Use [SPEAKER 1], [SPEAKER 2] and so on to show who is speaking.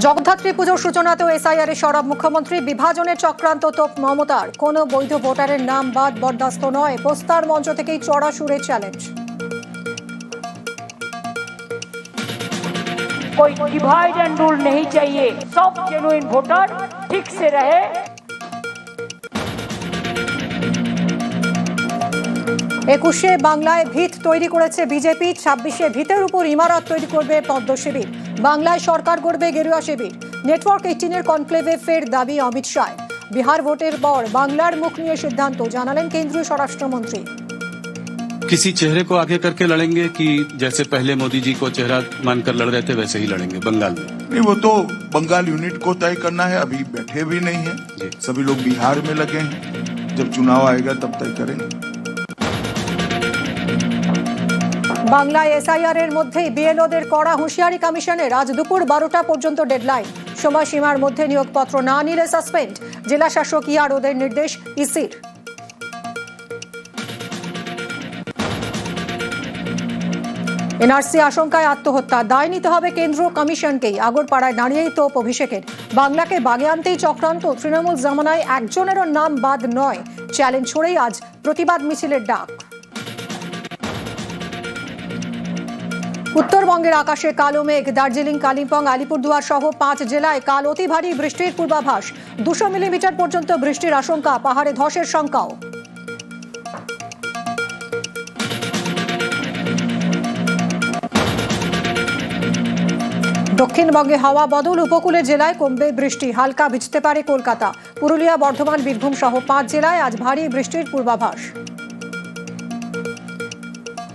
[SPEAKER 1] জগদ্ধাত্রী পুজোর সূচনাতেও এসআইআর এর সরব মুখ্যমন্ত্রী। বিভাজনের চক্রান্ত তোপ মমতার। কোনো বৈধ ভোটারের নাম বাদ বরদাস্ত নয়। পোস্টার মঞ্চ থেকেই চড়া সুরে চ্যালেঞ্জ।
[SPEAKER 2] कोई डिवाइड एंड रूल नहीं चाहिए, सब जेन्युइन वोटर ठीक से रहे।
[SPEAKER 1] একুশে বাংলায় ভিত তৈরি করেছে বিজেপি। 26-এ ভিতের উপর ইমারত তৈরি করবে পদ্ম শিবির। বাংলায় সরকার গড়বে গেরুয়া শিবির। নেটওয়ার্ক 18-এর কনক্লেভে ফের দাবি অমিত শাহ। বিহার ভোটের পর বাংলার মুখ নিয়ে সিদ্ধান্ত জানালেন কেন্দ্রীয় স্বরাষ্ট্রমন্ত্রী।
[SPEAKER 3] किसी चेहरे को आगे करके लड़ेंगे कि जैसे पहले मोदी जी को चेहरा मानकर लड़ रहे थे वैसे ही लड़ेंगे बंगाल में?
[SPEAKER 4] नहीं, वो तो बंगाल यूनिट को तय करना है। अभी बैठे भी नहीं है, सभी लोग बिहार में लगे हैं। जब चुनाव आएगा तब तय करेंगे।
[SPEAKER 1] বাংলায় এসআইআর এর মধ্যেই বিএলওদের কড়া হুঁশিয়ারি কমিশনের। আজ দুপুর 12টা পর্যন্ত ডেডলাইন। সময়সীমার মধ্যে নিয়োগপত্র না নিলে সাসপেন্ড। জেলা শাসক ইয়ারোদের নির্দেশ ইসির। এনআরসি আশঙ্কায় আত্মহত্যা। দায় নিতে হবে কেন্দ্র কমিশনকেই। আগরপাড়ায় দাঁড়িয়েই তোপ অভিষেকের। বাংলাকে বাগে আনতেই চক্রান্ত। তৃণমূল জামানায় একজনেরও নাম বাদ নয়। চ্যালেঞ্জ ছড়েই আজ প্রতিবাদ মিছিলের ডাক। উত্তরবঙ্গের আকাশে কালো মেঘ। দার্জিলিং, কালিম্পং, আলিপুরদুয়ার সহ 5 জেলায় কাল অতি ভারী বৃষ্টির পূর্বাভাস। 200 মিলিমিটার পর্যন্ত বৃষ্টির আশঙ্কা। পাহাড়ে ধসের শঙ্কাও। দক্ষিণবঙ্গে হাওয়া বদল। উপকূলের জেলায় কমবে বৃষ্টি। হালকা ভিজতে পারে কলকাতা। পুরুলিয়া, বর্ধমান, বীরভূম সহ 5 জেলায় আজ ভারী বৃষ্টির পূর্বাভাস।